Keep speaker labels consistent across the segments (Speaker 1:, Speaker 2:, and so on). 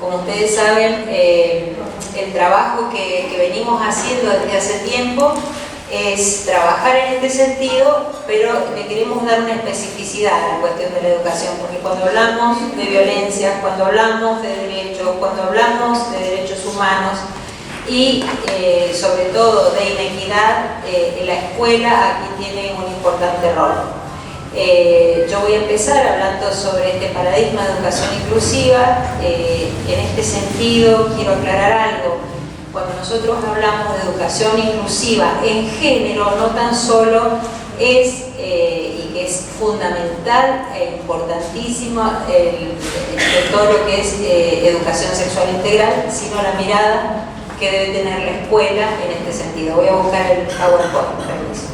Speaker 1: Como ustedes saben, el trabajo que venimos haciendo desde hace tiempo es trabajar en este sentido, pero le queremos dar una especificidad a la cuestión de la educación, porque cuando hablamos de violencia, cuando hablamos de derechos, cuando hablamos de derechos humanos y sobre todo de inequidad, la escuela aquí tiene un importante rol. Yo voy a empezar hablando sobre este paradigma de educación inclusiva. En este sentido quiero aclarar algo. Cuando nosotros hablamos de educación inclusiva en género, no tan solo es, y que es fundamental e importantísimo todo lo que es educación sexual integral, sino la mirada que debe tener la escuela en este sentido. Voy a buscar el PowerPoint, permiso.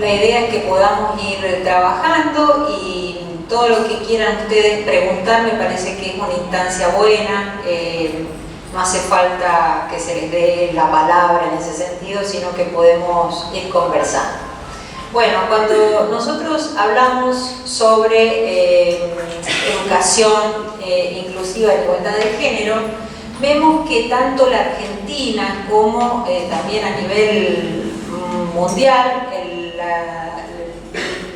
Speaker 1: La idea es que podamos ir trabajando y todo lo que quieran ustedes preguntar me parece que es una instancia buena. No hace falta que se les dé la palabra en ese sentido, sino que podemos ir conversando. Bueno, cuando nosotros hablamos sobre educación inclusiva y igualdad de género, vemos que tanto la Argentina como también a nivel mundial,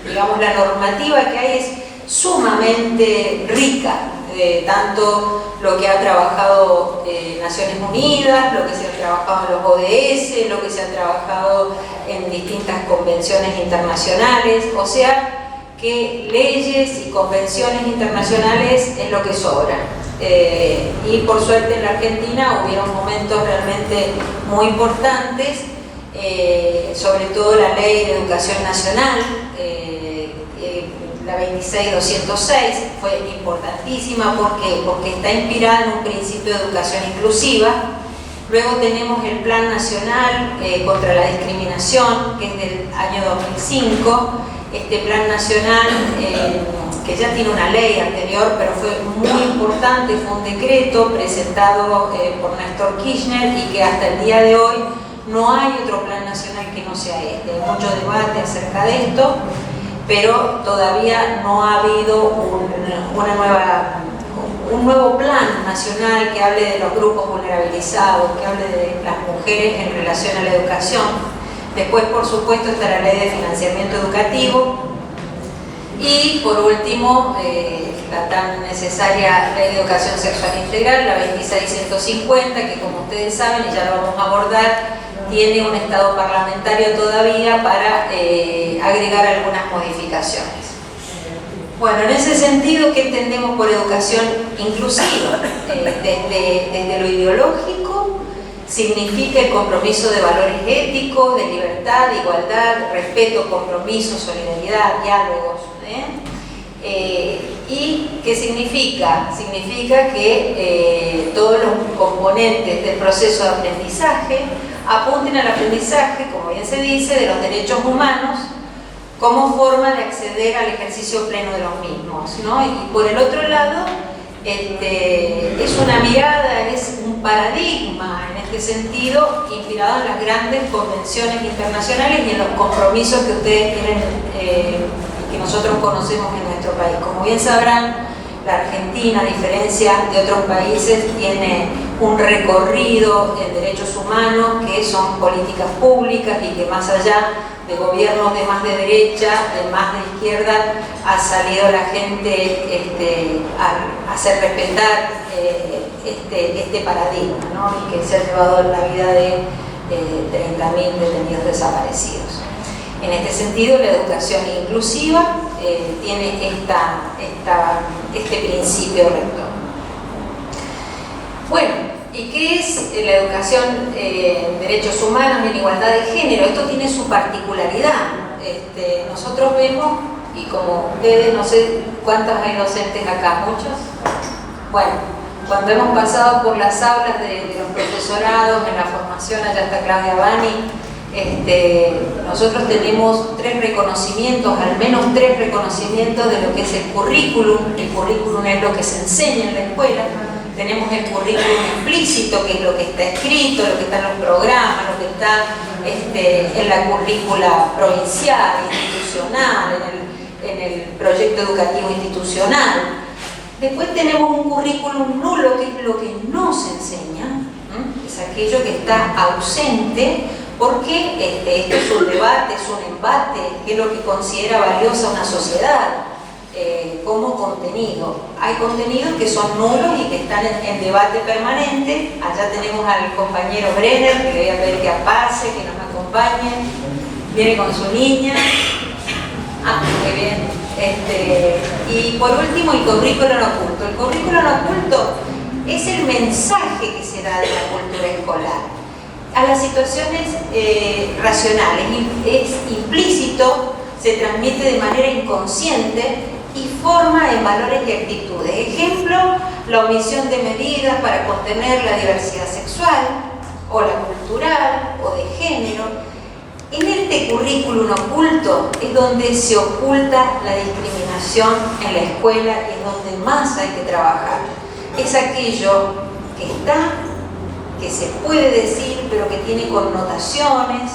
Speaker 1: digamos, la normativa que hay es sumamente rica, tanto lo que ha trabajado Naciones Unidas, lo que se ha trabajado en los ODS, lo que se ha trabajado en distintas convenciones internacionales, o sea que leyes y convenciones internacionales es lo que sobra. Y por suerte en la Argentina hubieron momentos realmente muy importantes, sobre todo la Ley de Educación Nacional, la 26206 fue importantísima. ¿Por qué? Porque está inspirada en un principio de educación inclusiva. Luego tenemos el Plan Nacional contra la Discriminación, que es del año 2005. Este Plan Nacional, que ya tiene una ley anterior, pero fue muy importante, fue un decreto presentado por Néstor Kirchner y que hasta el día de hoy no hay otro plan nacional que no sea este. Hay mucho debate acerca de esto, pero todavía no ha habido un nuevo plan nacional que hable de los grupos vulnerabilizados, que hable de las mujeres en relación a la educación. Después, por supuesto, está la Ley de Financiamiento Educativo y, por último, la tan necesaria Ley de Educación Sexual Integral, la 26150, que, como ustedes saben, y ya lo vamos a abordar, tiene un estado parlamentario todavía para agregar algunas modificaciones. Bueno, en ese sentido, ¿qué entendemos por educación inclusiva? Desde lo ideológico, significa el compromiso de valores éticos, de libertad, de igualdad, respeto, compromiso, solidaridad, diálogos. ¿Y qué significa? Significa que todos los componentes del proceso de aprendizaje apunten al aprendizaje, como bien se dice, de los derechos humanos como forma de acceder al ejercicio pleno de los mismos, ¿no? Y por el otro lado, es una mirada, es un paradigma en este sentido, inspirado en las grandes convenciones internacionales y en los compromisos que ustedes tienen y que nosotros conocemos en nuestro país. Como bien sabrán, la Argentina, a diferencia de otros países, tiene un recorrido en derechos humanos que son políticas públicas y que más allá de gobiernos de más de derecha, de más de izquierda, ha salido la gente a hacer respetar este paradigma, ¿no? Y que se ha llevado en la vida de 30.000 detenidos desaparecidos. En este sentido, la educación inclusiva tiene este principio rector. Bueno, ¿y qué es la educación en derechos humanos y en igualdad de género? Esto tiene su particularidad. Nosotros vemos, y como ustedes, no sé cuántos hay docentes acá, ¿muchos? Bueno, cuando hemos pasado por las aulas de los profesorados, en la formación, allá está Claudia Bani, nosotros tenemos 3 reconocimientos, al menos 3 reconocimientos de lo que es el currículum. El currículum es lo que se enseña en la escuela. Tenemos el currículum explícito, que es lo que está escrito, lo que está en los programas, lo que está en la currícula provincial, institucional, en el proyecto educativo institucional. Después tenemos un currículum nulo, que es lo que no se enseña, es aquello que está ausente, porque esto es un debate, es un embate, que es lo que considera valiosa una sociedad como contenido. Hay contenidos que son nulos y que están en debate permanente. Allá tenemos al compañero Brenner, que le voy a pedir que pase, que nos acompañe. Viene con su niña. Muy bien. Y por último, el currículum oculto. El currículum oculto es el mensaje que se da de la cultura escolar a las situaciones racionales. Es implícito, se transmite de manera inconsciente y forma en valores y actitudes. Ejemplo, la omisión de medidas para contener la diversidad sexual o la cultural o de género. En este currículum oculto es donde se oculta la discriminación en la escuela y es donde más hay que trabajar. Es aquello que está, que se puede decir, pero que tiene connotaciones,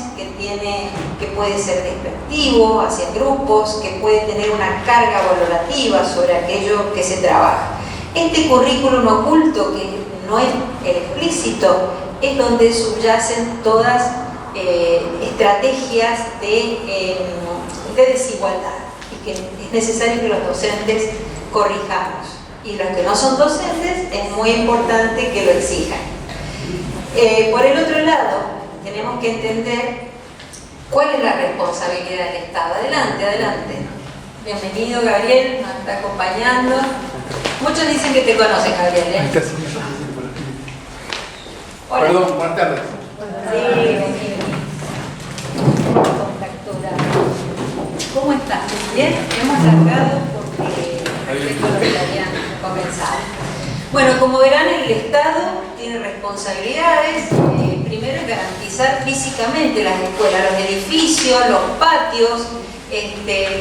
Speaker 1: que puede ser despectivo hacia grupos, que puede tener una carga valorativa sobre aquello que se trabaja. Este currículum oculto, que no es el explícito, es donde subyacen todas estrategias de desigualdad y que es necesario que los docentes corrijamos. Y los que no son docentes es muy importante que lo exijan. Por el otro lado, tenemos que entender cuál es la responsabilidad del Estado. Adelante, adelante. Bienvenido, Gabriel, nos está acompañando. Muchos dicen que te conocen, Gabriel, ¿eh? Hola.
Speaker 2: Perdón, buenas tardes.
Speaker 1: Sí, bienvenido. ¿Cómo estás? Bien, hemos largado porque esto lo que habían comenzado. Bueno, como verán, el Estado tiene responsabilidades. Primero, garantizar físicamente las escuelas, los edificios, los patios,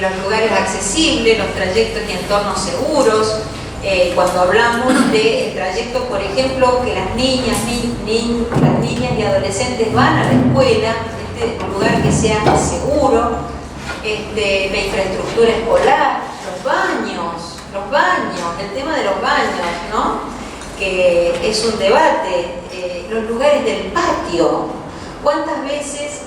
Speaker 1: los lugares accesibles, los trayectos y entornos seguros. Cuando hablamos del trayecto, por ejemplo, que las niñas y adolescentes van a la escuela, un lugar que sea seguro, la infraestructura escolar, los baños, el tema de los baños, ¿no? Que es un debate, los lugares del patio. ¿Cuántas veces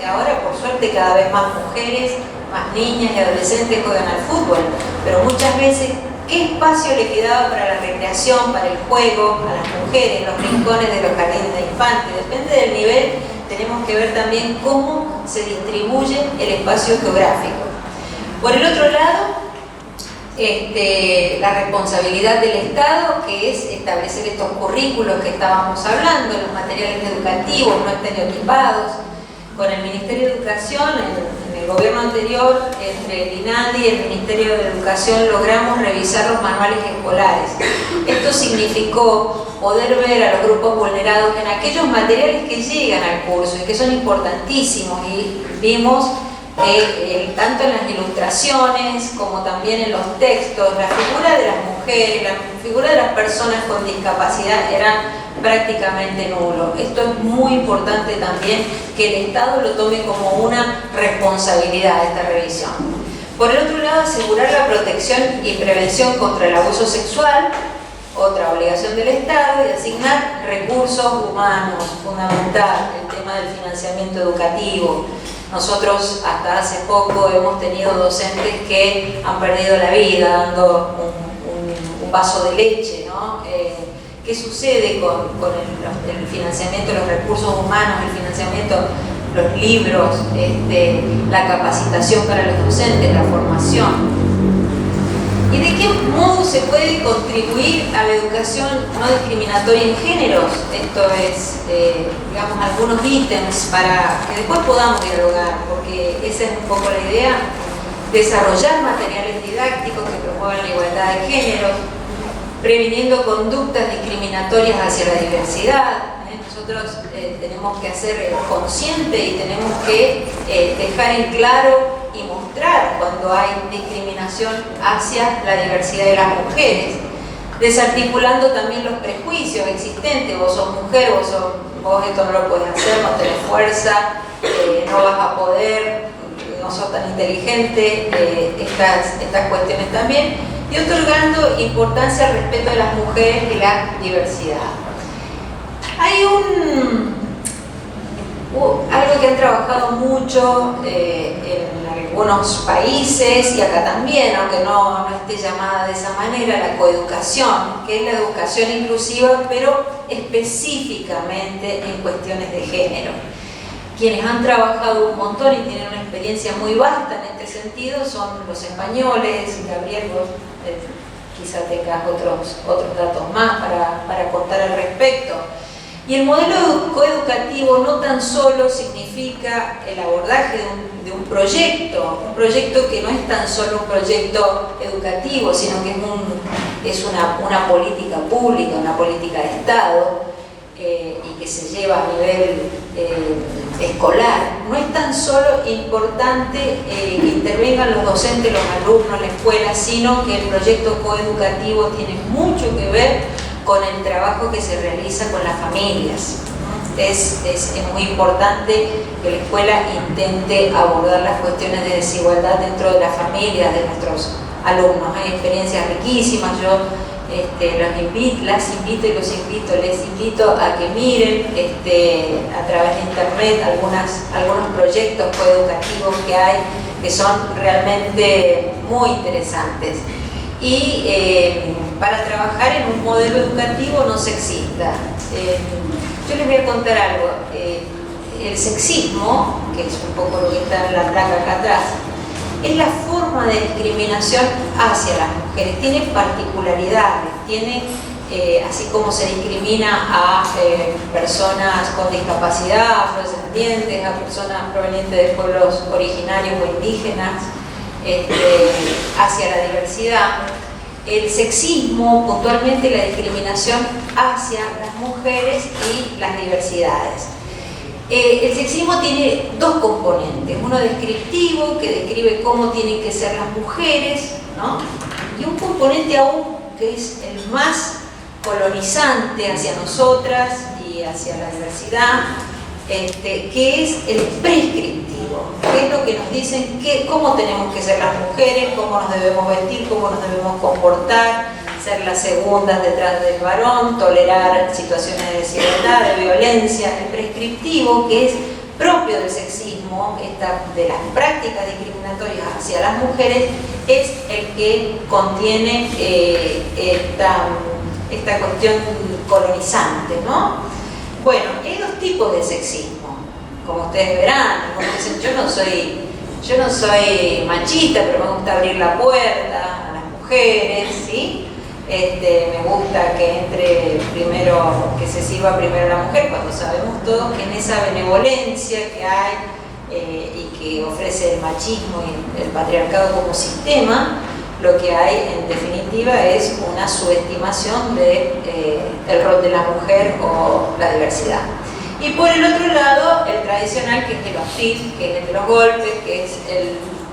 Speaker 1: ahora por suerte cada vez más mujeres, más niñas y adolescentes juegan al fútbol, pero muchas veces, ¿qué espacio le quedaba para la recreación, para el juego, a las mujeres, los rincones de los jardines de infantes? Depende del nivel, tenemos que ver también cómo se distribuye el espacio geográfico. Por el otro lado, la responsabilidad del Estado, que es establecer estos currículos que estábamos hablando, los materiales educativos no estereotipados. Con el Ministerio de Educación, en el gobierno anterior, entre el INADI y el Ministerio de Educación, logramos revisar los manuales escolares. Esto significó poder ver a los grupos vulnerados en aquellos materiales que llegan al curso y que son importantísimos, y vimos tanto en las ilustraciones como también en los textos, la figura de las mujeres, la figura de las personas con discapacidad eran prácticamente nulo. Esto es muy importante también, que el Estado lo tome como una responsabilidad, esta revisión. Por el otro lado, asegurar la protección y prevención contra el abuso sexual, otra obligación del Estado, y asignar recursos humanos, fundamental, el tema del financiamiento educativo. Nosotros hasta hace poco hemos tenido docentes que han perdido la vida dando un vaso de leche, ¿no? ¿Qué sucede con el financiamiento de los recursos humanos, el financiamiento, los libros, la capacitación para los docentes, la formación? ¿Y de qué modo se puede contribuir a la educación no discriminatoria en géneros? Esto es, digamos, algunos ítems para que después podamos dialogar, porque esa es un poco la idea: desarrollar materiales didácticos que promuevan la igualdad de géneros, previniendo conductas discriminatorias hacia la diversidad. Nosotros tenemos que ser conscientes y tenemos que dejar en claro y mostrar cuando hay discriminación hacia la diversidad de las mujeres, desarticulando también los prejuicios existentes. Vos sos mujer, vos esto no lo podés hacer, no tenés fuerza, no vas a poder, no sos tan inteligente, estas cuestiones también, y otorgando importancia al respeto de las mujeres y la diversidad. Hay algo que han trabajado mucho en algunos países y acá también, aunque no esté llamada de esa manera, la coeducación, que es la educación inclusiva, pero específicamente en cuestiones de género. Quienes han trabajado un montón y tienen una experiencia muy vasta en este sentido son los españoles. Gabriel, vos quizá tengas otros datos más para contar al respecto. Y el modelo coeducativo no tan solo significa el abordaje de un proyecto que no es tan solo un proyecto educativo, sino que es una política pública, una política de Estado, y que se lleva a nivel escolar. No es tan solo importante que intervengan los docentes, los alumnos, la escuela, sino que el proyecto coeducativo tiene mucho que ver con el trabajo que se realiza con las familias. Es muy importante que la escuela intente abordar las cuestiones de desigualdad dentro de las familias de nuestros alumnos. Hay experiencias riquísimas. Yo les invito a que miren a través de internet algunos proyectos coeducativos que hay, que son realmente muy interesantes. Y para trabajar en un modelo educativo no sexista. Yo les voy a contar algo. El sexismo, que es un poco lo que está en la placa acá atrás, es la forma de discriminación hacia las mujeres. Tiene particularidades, así como se discrimina a personas con discapacidad, afrodescendientes, a personas provenientes de pueblos originarios o indígenas, hacia la diversidad. El sexismo, puntualmente la discriminación hacia las mujeres y las diversidades. El sexismo tiene dos componentes, uno descriptivo, que describe cómo tienen que ser las mujeres, ¿no? Y un componente aún que es el más colonizante hacia nosotras y hacia la diversidad, que es el prescriptivo, que es lo que nos dicen cómo tenemos que ser las mujeres, cómo nos debemos vestir, cómo nos debemos comportar, ser las segundas detrás del varón, tolerar situaciones de desigualdad, de violencia. El prescriptivo, que es propio del sexismo, de las prácticas discriminatorias hacia las mujeres, es el que contiene esta cuestión colonizante, ¿no? Bueno, hay dos tipos de sexismo, como ustedes verán. Como dicen, yo no soy machista, pero me gusta abrir la puerta a las mujeres, ¿sí? Me gusta que entre primero, que se sirva primero la mujer, cuando sabemos todos que en esa benevolencia que hay y que ofrece el machismo y el patriarcado como sistema, lo que hay en definitiva es una subestimación del rol de la mujer o la diversidad. Y por el otro lado, el tradicional, que es el hostil, que es el de los golpes, que es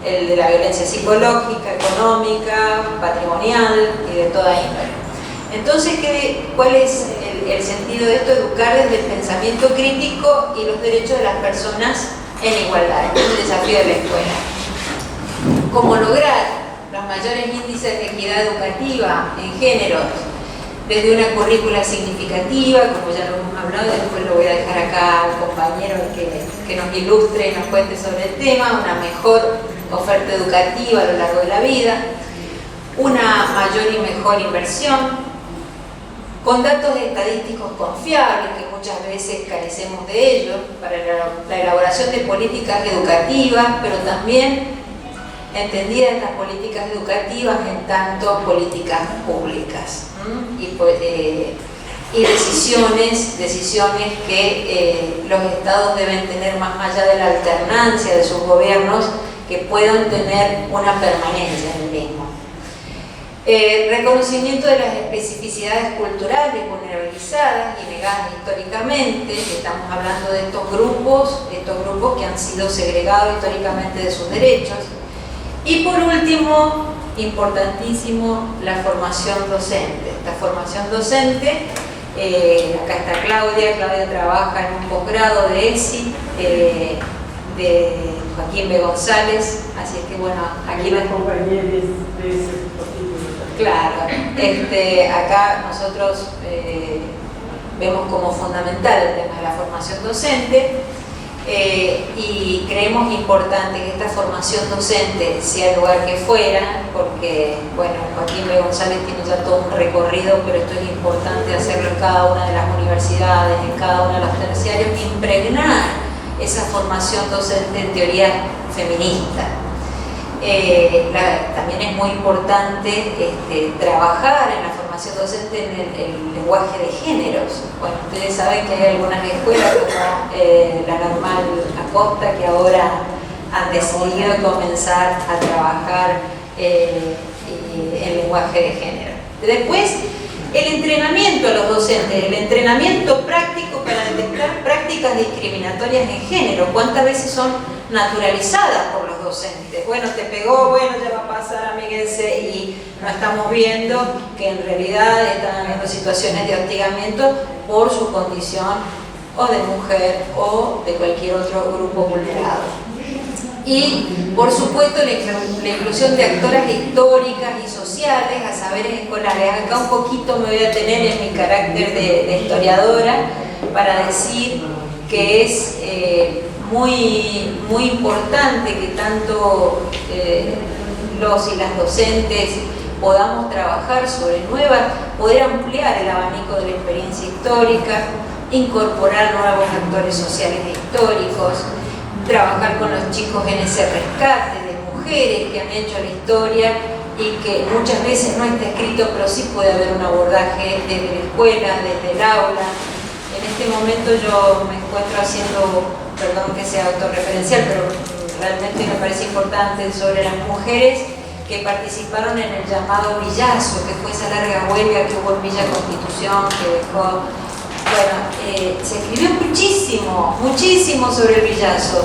Speaker 1: el de la violencia psicológica, económica, patrimonial y de toda índole. Entonces, ¿cuál es el sentido de esto? Educar desde el pensamiento crítico y los derechos de las personas en igualdad. Este es el desafío de la escuela. ¿Cómo lograr los mayores índices de equidad educativa en géneros? Desde una currícula significativa, como ya lo hemos hablado, y después lo voy a dejar acá al compañero que nos ilustre y nos cuente sobre el tema. Una mejor oferta educativa a lo largo de la vida, una mayor y mejor inversión, con datos estadísticos confiables, que muchas veces carecemos de ellos, para la elaboración de políticas educativas, pero también entendidas estas políticas educativas en tanto políticas públicas, y decisiones que los estados deben tener más allá de la alternancia de sus gobiernos, que puedan tener una permanencia en el mismo. Reconocimiento de las especificidades culturales vulnerabilizadas y negadas históricamente. Estamos hablando de estos grupos que han sido segregados históricamente de sus derechos. Y por último, importantísimo, la formación docente. Esta formación docente, acá está Claudia trabaja en un posgrado de ESI, de Joaquín B. González, así es que bueno, aquí
Speaker 2: la compañía de ese
Speaker 1: claro, acá nosotros vemos como fundamental el tema de la formación docente y creemos importante que esta formación docente sea el lugar que fuera, porque bueno, Joaquín B. González tiene ya todo un recorrido, pero esto es importante hacerlo en cada una de las universidades, en cada uno de los terciarios, impregnar esa formación docente en teoría feminista. También es muy importante trabajar en la formación docente en el lenguaje de géneros. Bueno, ustedes saben que hay algunas escuelas como la Normal Acosta que ahora han decidido comenzar a trabajar el lenguaje de género. Después, el entrenamiento a los docentes, el entrenamiento práctico para detectar prácticas discriminatorias en género. ¿Cuántas veces son naturalizadas por los docentes? Bueno, te pegó, bueno, ya va a pasar, amíguense, y no estamos viendo que en realidad están habiendo situaciones de hostigamiento por su condición o de mujer o de cualquier otro grupo vulnerado. Y, por supuesto, la inclusión de actoras históricas y sociales a saberes escolares. Acá un poquito me voy a tener en mi carácter de historiadora para decir que es muy importante que tanto los y las docentes podamos trabajar sobre poder ampliar el abanico de la experiencia histórica, incorporar nuevos actores sociales e históricos, trabajar con los chicos en ese rescate de mujeres que han hecho la historia y que muchas veces no está escrito, pero sí puede haber un abordaje desde la escuela, desde el aula. En este momento yo me encuentro haciendo, perdón que sea autorreferencial, pero realmente me parece importante, sobre las mujeres que participaron en el llamado Villazo, que fue esa larga huelga que hubo en Villa Constitución, que dejó... Bueno, se escribió muchísimo sobre el Villazo.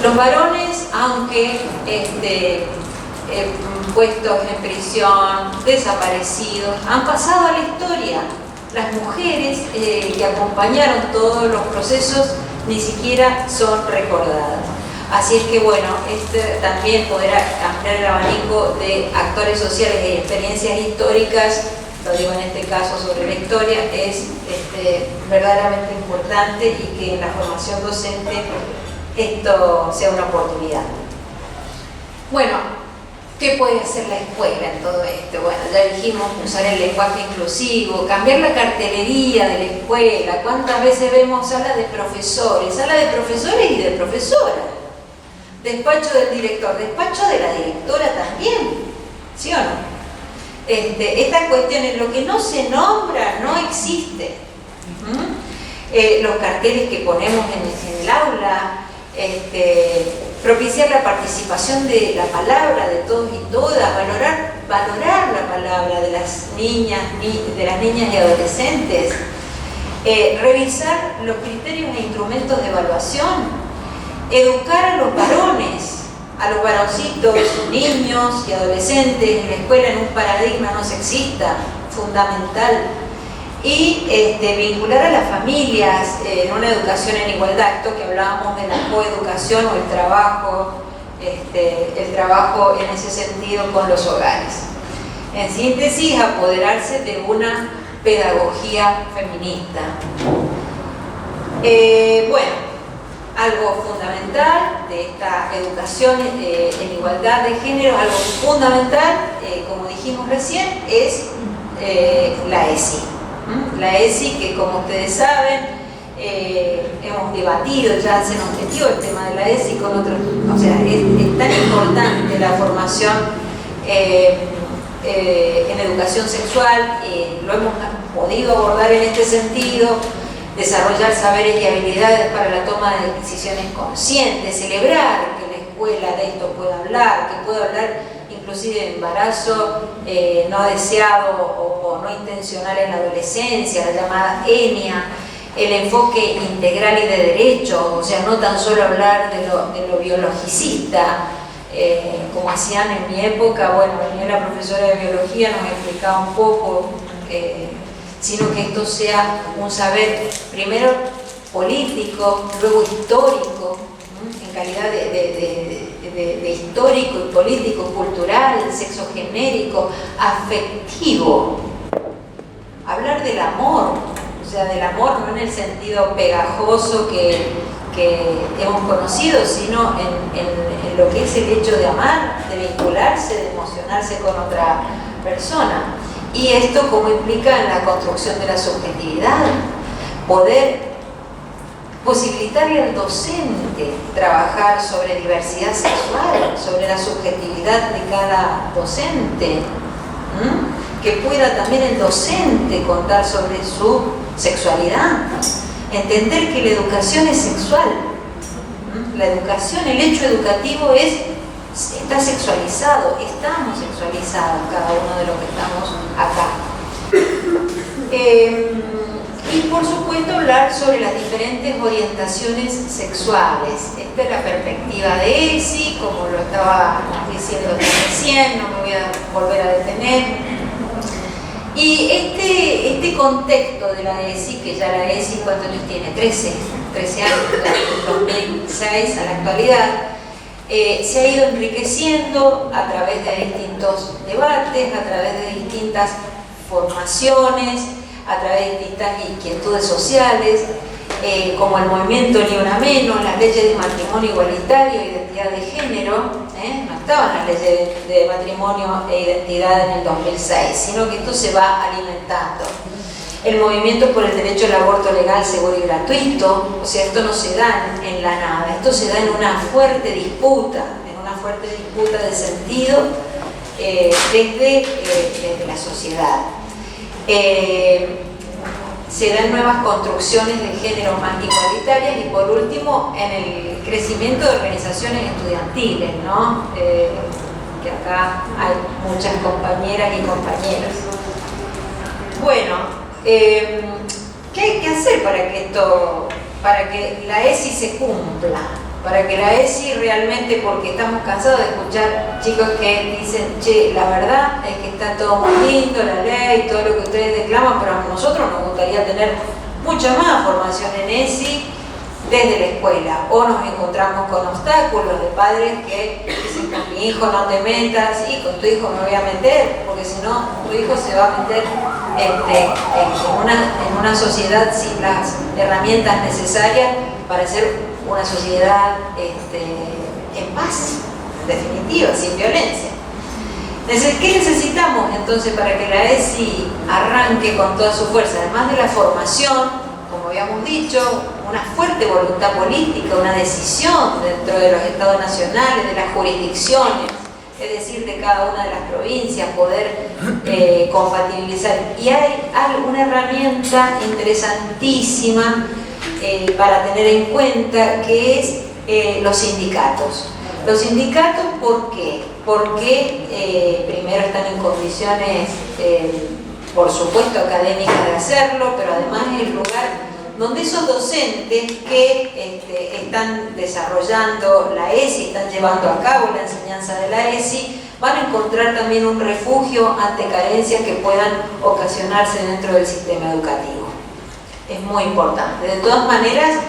Speaker 1: Los varones, aunque puestos en prisión, desaparecidos, han pasado a la historia. Las mujeres que acompañaron todos los procesos ni siquiera son recordadas. Así es que bueno, también poder ampliar el abanico de actores sociales y experiencias históricas, lo digo en este caso sobre la historia, es verdaderamente importante, y que en la formación docente esto sea una oportunidad. Bueno, ¿qué puede hacer la escuela en todo esto? Bueno, ya dijimos usar el lenguaje inclusivo, cambiar la cartelería de la escuela. ¿Cuántas veces vemos sala de profesores y de profesoras? Despacho del director, despacho de la directora también, ¿sí o no? Estas cuestiones, lo que no se nombra, no existe. Los carteles que ponemos en el aula, propiciar la participación de la palabra de todos y todas, valorar la palabra de las niñas y adolescentes, revisar los criterios e instrumentos de evaluación, educar a los varones, a los varoncitos, niños y adolescentes en la escuela en un paradigma no sexista, fundamental, y vincular a las familias en una educación en igualdad, esto que hablábamos de la coeducación o el trabajo en ese sentido con los hogares. En síntesis, apoderarse de una pedagogía feminista. Bueno, algo fundamental de esta educación en igualdad de género, algo fundamental, como dijimos recién, es la ESI. La ESI, que como ustedes saben, hemos debatido, ya se nos metió el tema de la ESI con otros, o sea, es tan importante la formación en educación sexual, lo hemos podido abordar en este sentido, desarrollar saberes y habilidades para la toma de decisiones conscientes, celebrar que la escuela de esto pueda hablar, que pueda hablar inclusive embarazo no deseado o no intencional en la adolescencia, la llamada ENIA, el enfoque integral y de derecho, o sea, no tan solo hablar de lo biologicista, como hacían en mi época. Bueno, venía la profesora de biología, nos explicaba un poco, sino que esto sea un saber primero político, luego histórico, en calidad de histórico y político, cultural, sexogenérico, afectivo. Hablar del amor, o sea, del amor no en el sentido pegajoso que hemos conocido, sino en lo que es el hecho de amar, de vincularse, de emocionarse con otra persona. Y esto como implica en la construcción de la subjetividad, poder posibilitarle al docente trabajar sobre diversidad sexual, sobre la subjetividad de cada docente, que pueda también el docente contar sobre su sexualidad, entender que la educación es sexual, la educación, el hecho educativo está sexualizado, estamos sexualizados cada uno de los que estamos acá. Y por supuesto hablar sobre las diferentes orientaciones sexuales. Esta es la perspectiva de ESI, como lo estaba diciendo recién, no me voy a volver a detener. Y este contexto de la ESI, que ya la ESI, ¿cuántos años tiene? 13 años, desde 2006 a la actualidad, se ha ido enriqueciendo a través de distintos debates, a través de distintas formaciones, a través de distintas inquietudes sociales, como el movimiento Ni Una Menos, las leyes de matrimonio igualitario, identidad de género, no estaban las leyes de matrimonio e identidad en el 2006, sino que esto se va alimentando. El movimiento por el derecho al aborto legal, seguro y gratuito, o sea, esto no se da en la nada, esto se da en una fuerte disputa de sentido desde la sociedad. Se dan nuevas construcciones de género más igualitarias y por último en el crecimiento de organizaciones estudiantiles, ¿no? Que acá hay muchas compañeras y compañeros. Bueno, ¿qué hay que hacer para que la ESI se cumpla? Para que la ESI realmente, porque estamos cansados de escuchar chicos que dicen, che, la verdad es que está todo muy lindo, la ley, todo lo que ustedes declaman, pero a nosotros nos gustaría tener mucha más formación en ESI desde la escuela. O nos encontramos con obstáculos de padres que dicen, con mi hijo no te metas, y con tu hijo me voy a meter, porque si no, tu hijo se va a meter en una sociedad sin las herramientas necesarias para ser una sociedad en paz, en definitiva, sin violencia. ¿Qué necesitamos entonces para que la ESI arranque con toda su fuerza? Además de la formación, como habíamos dicho, una fuerte voluntad política, una decisión dentro de los estados nacionales, de las jurisdicciones, es decir, de cada una de las provincias, poder compatibilizar. Y hay una herramienta interesantísima para tener en cuenta, que es los sindicatos. Los sindicatos, ¿por qué? Porque primero están en condiciones, por supuesto, académicas de hacerlo, pero además es el lugar donde esos docentes que están desarrollando la ESI, están llevando a cabo la enseñanza de la ESI, van a encontrar también un refugio ante carencias que puedan ocasionarse dentro del sistema educativo. Es muy importante. De todas maneras,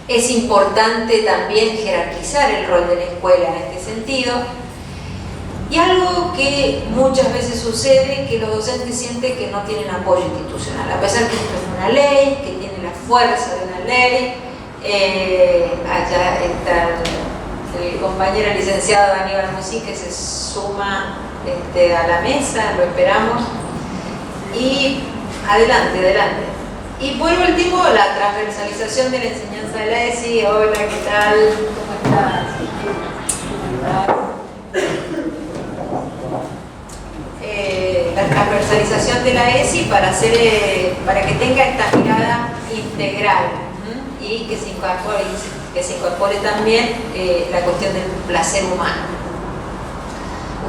Speaker 1: es importante también jerarquizar el rol de la escuela en este sentido. Y algo que muchas veces sucede, que los docentes sienten que no tienen apoyo institucional, a pesar que esto es una ley, que tiene la fuerza de una ley. Allá está el compañero licenciado Aníbal Musí, que se suma a la mesa, lo esperamos. Y adelante. Y por último, la transversalización de la enseñanza de la ESI. Hola, ¿qué tal? ¿Cómo estás? La transversalización de la ESI para que tenga esta mirada integral y que se incorpore también la cuestión del placer humano.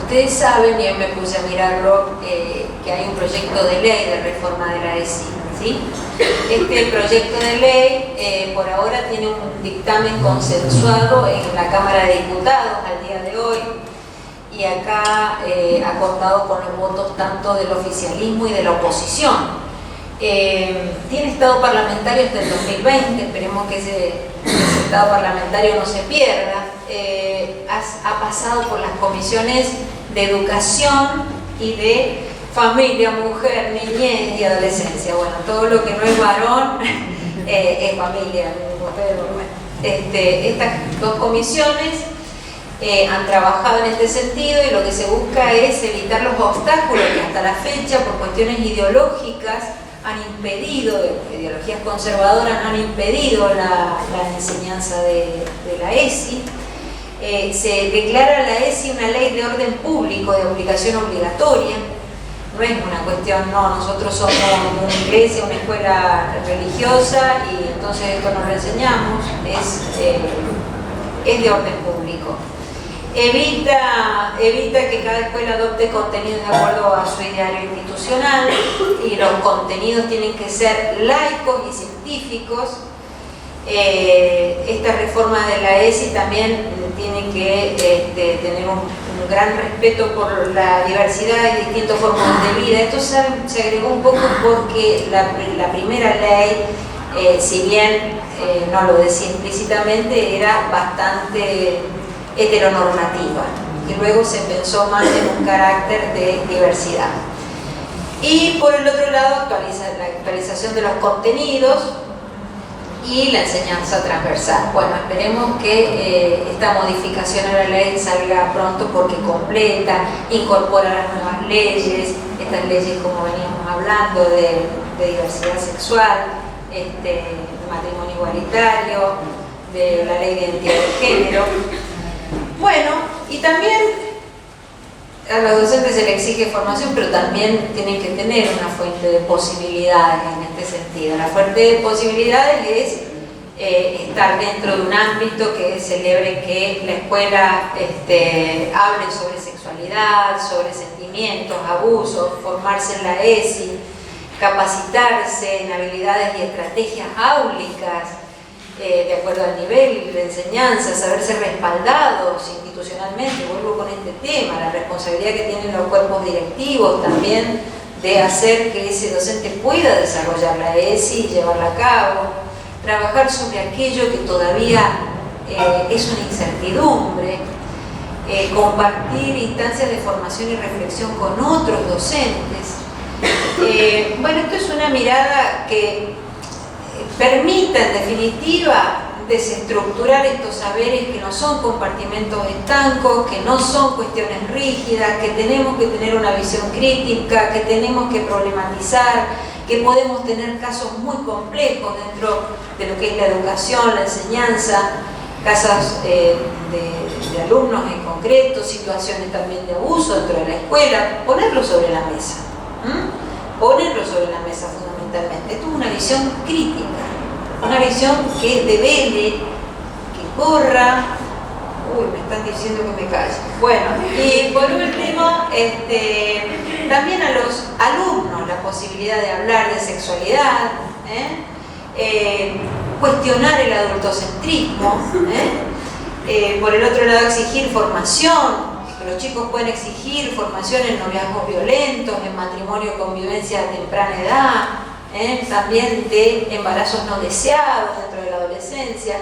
Speaker 1: ustedes saben, y hoy me puse a mirarlo, que hay un proyecto de ley de reforma de la ESI, ¿sí? Este proyecto de ley por ahora tiene un dictamen consensuado en la Cámara de Diputados al día de hoy, y acá ha contado con los votos tanto del oficialismo y de la oposición. Tiene estado parlamentario hasta el 2020, esperemos que ese estado parlamentario no se pierda. Ha pasado por las comisiones de educación y de familia, mujer, niñez y adolescencia. Bueno, todo lo que no es varón es familia, mujer. Estas dos comisiones han trabajado en este sentido, y lo que se busca es evitar los obstáculos que hasta la fecha, por cuestiones ideológicas, han impedido, ideologías conservadoras han impedido la enseñanza de la ESI. Se declara la ESI una ley de orden público de aplicación obligatoria. No es una cuestión, no, nosotros somos una iglesia, una escuela religiosa y entonces esto nos lo enseñamos, es de orden público. Evita que cada escuela adopte contenidos de acuerdo a su ideario institucional, y los contenidos tienen que ser laicos y científicos. Esta reforma de la ESI también tiene que tener un gran respeto por la diversidad y distintas formas de vida. Esto se agregó un poco porque la primera ley, si bien no lo decía explícitamente, era bastante heteronormativa, y luego se pensó más en un carácter de diversidad. Y por el otro lado, la actualización de los contenidos y la enseñanza transversal. Bueno, esperemos que esta modificación a la ley salga pronto, porque completa, incorpora las nuevas leyes, estas leyes, como veníamos hablando, de diversidad sexual, de matrimonio igualitario, de la ley de identidad de género. Bueno, y también a los docentes se les exige formación, pero también tienen que tener una fuente de posibilidades en este sentido. La fuente de posibilidades es estar dentro de un ámbito que celebre que la escuela hable sobre sexualidad, sobre sentimientos, abusos, formarse en la ESI, capacitarse en habilidades y estrategias áulicas, de acuerdo al nivel de enseñanza, saberse respaldados institucionalmente. Vuelvo con este tema, la responsabilidad que tienen los cuerpos directivos también de hacer que ese docente pueda desarrollar la ESI y llevarla a cabo, trabajar sobre aquello que todavía es una incertidumbre, compartir instancias de formación y reflexión con otros docentes. Bueno, esto es una mirada que permita, en definitiva, desestructurar estos saberes que no son compartimentos estancos, que no son cuestiones rígidas, que tenemos que tener una visión crítica, que tenemos que problematizar, que podemos tener casos muy complejos dentro de lo que es la educación, la enseñanza, casos de alumnos en concreto, situaciones también de abuso dentro de la escuela, ponerlo sobre la mesa. Ponerlo sobre la mesa fundamentalmente. Esto es una visión crítica, una visión que devele, que corra. Uy, me están diciendo que me calle. Bueno, y por último, también a los alumnos la posibilidad de hablar de sexualidad, cuestionar el adultocentrismo, por el otro lado exigir formación. Los chicos pueden exigir formación en noviazgos violentos, en matrimonio con convivencia a temprana edad, también de embarazos no deseados dentro de la adolescencia.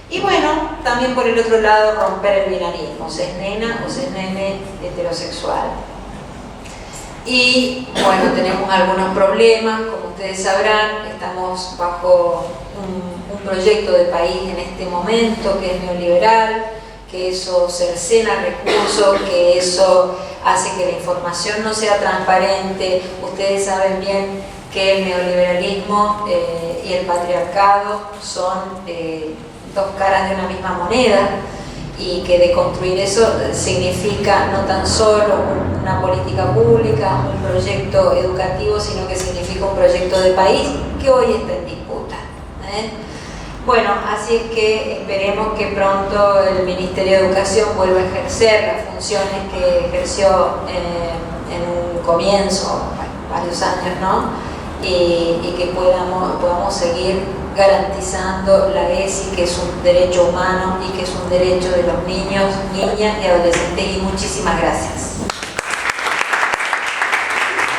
Speaker 1: Y bueno, también por el otro lado romper el binarismo, se es nena o se es nene heterosexual. Y bueno, tenemos algunos problemas, como ustedes sabrán, estamos bajo un proyecto de país en este momento que es neoliberal, que eso cercena recursos, que eso hace que la información no sea transparente. Ustedes saben bien que el neoliberalismo y el patriarcado son dos caras de una misma moneda, y que deconstruir eso significa no tan solo una política pública, un proyecto educativo, sino que significa un proyecto de país que hoy está en disputa. Bueno, así es que esperemos que pronto el Ministerio de Educación vuelva a ejercer las funciones que ejerció en un comienzo, varios años, ¿no? Y que podamos seguir garantizando la ESI, que es un derecho humano y que es un derecho de los niños, niñas y adolescentes. Y muchísimas gracias.